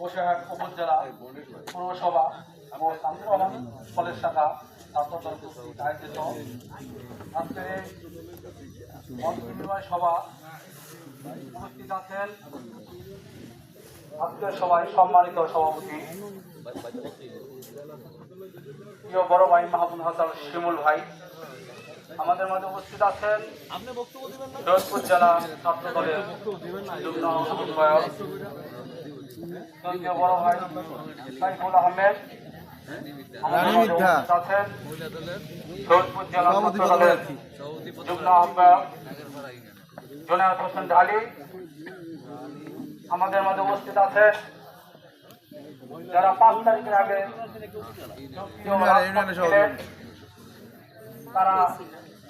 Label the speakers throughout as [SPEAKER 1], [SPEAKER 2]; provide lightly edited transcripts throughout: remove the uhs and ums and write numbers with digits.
[SPEAKER 1] বসিরহাট উপজেলা পৌরসভা ও শামসুর রহমান কলেজ শাখা ছাত্রদল কর্তৃক আয়োজিত আজকের এই মত বিনিময় সভা উপস্থিত আছেন আজকের সভায় সম্মানিত সভাপতি প্রিয় বড় ভাই মাহবুব হাসান শিমুল ভাই, আমাদের মাঝে উপস্থিত আছেন সৈয়দপুর জেলা ছাত্র দলের যুগ্ম আহ্বায়ক দ্বিতীয় বড় ভাই সাইফুল আহমেদ, আমাদের মাঝে উপস্থিত আছেন সৈয়দপুর জেলা ছাত্র দলের যুগ্ম আহ্বায়ক জুনায়েদ হোসেন ঢালি, আমাদের মাঝে উপস্থিত আছেন যারা 5 তারিখের আগে তারা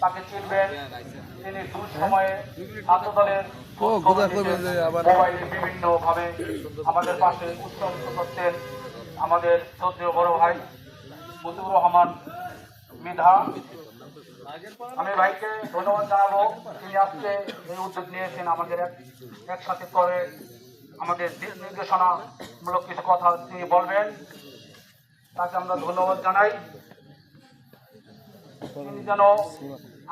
[SPEAKER 1] তাকে চিনবেন। তিনি দূর সময়ে ছাত্র দলের মোবাইলে বিভিন্ন ভাবে আমাদের পাশে উৎসাহিত করতেন আমাদের শ্রদ্ধেয় বড় ভাই মতিউর রহমান মৃধা। আমি ভাইকে ধন্যবাদ জানাবো, তিনি আজকে এই উদ্যোগ নিয়েছেন আমাদের একসাথে করে আমাদের দিক নির্দেশনামূলক কিছু কথা তিনি বলবেন, তাকে আমরা ধন্যবাদ জানাই। তিনি যেন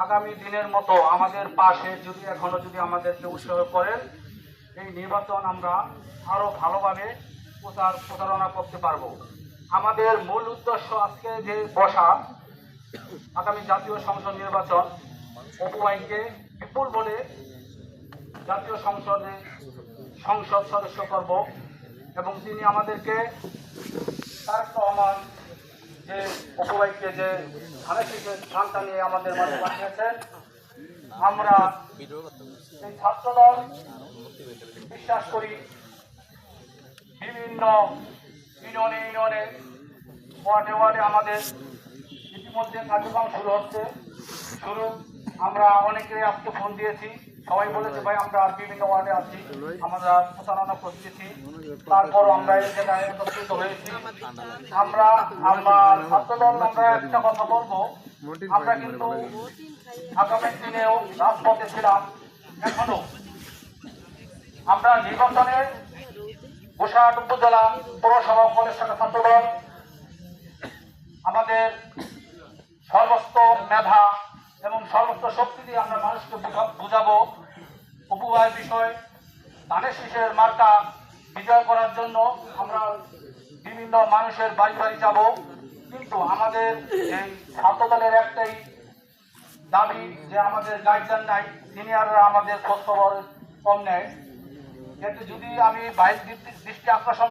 [SPEAKER 1] আগামী দিনের মতো আমাদের পাশে যদি এখনো যদি আমাদেরকে উৎসাহ করেন, এই নির্বাচন আমরা আরো ভালোভাবে প্রচারণা করতে পারবো। আমাদের মূল উদ্দেশ্য আজকে যে বসা আগামী জাতীয় সংসদ নির্বাচন, অপু ভাইকে বিপুল বলে জাতীয় সংসদ সদস্য করব এবং তিনি আমাদেরকে তারেক রহমান যে অপু ভাইকে যে ধানটা নিয়ে আমাদের মাঝে পাঠিয়েছেন, আমরা এই ছাত্রদল বিশ্বাস করি বিভিন্ন ইউনিয়নে ওয়ার্ডে আমাদের ইতিমধ্যে কার্যক্রম শুরু হচ্ছে। আমরা অনেকে আজকে ফোন দিয়েছি, সবাই বলেছে ভাই আমরা বিভিন্ন ওয়ার্ডে আছি, আমরা প্রচারণা করতেছি, তারপরও আমরা এই জায়গায় একত্রিত হয়েছি। আমরা ছাত্রদল আমরা একটা কথা বলবো, আমরা কিন্তু আগামী দিনেও রাজপথে ছিলাম, এখনো আমরা নির্বাচনে বসিরহাট উপজেলা পৌরসভা কলেজ শাখা ছাত্রদল আমাদের সর্বস্ব মেধা এবং সর্বস্ব শক্তি দিয়ে আমরা মানুষকে বুঝাবো উপভোগের বিষয়। ধানের শীষের মার্কা বিজয় করার জন্য আমরা বিভিন্ন মানুষের বাড়ি বাড়ি যাব, কিন্তু আমাদের এই ছাত্রদলের একটাই দাবি যে আমাদের গাইডলাইন নাই, সিনিয়ররা আমাদের খোঁজ খবর কম নেয়। কিন্তু যদি আমি বাইরের দৃষ্টি আকর্ষণ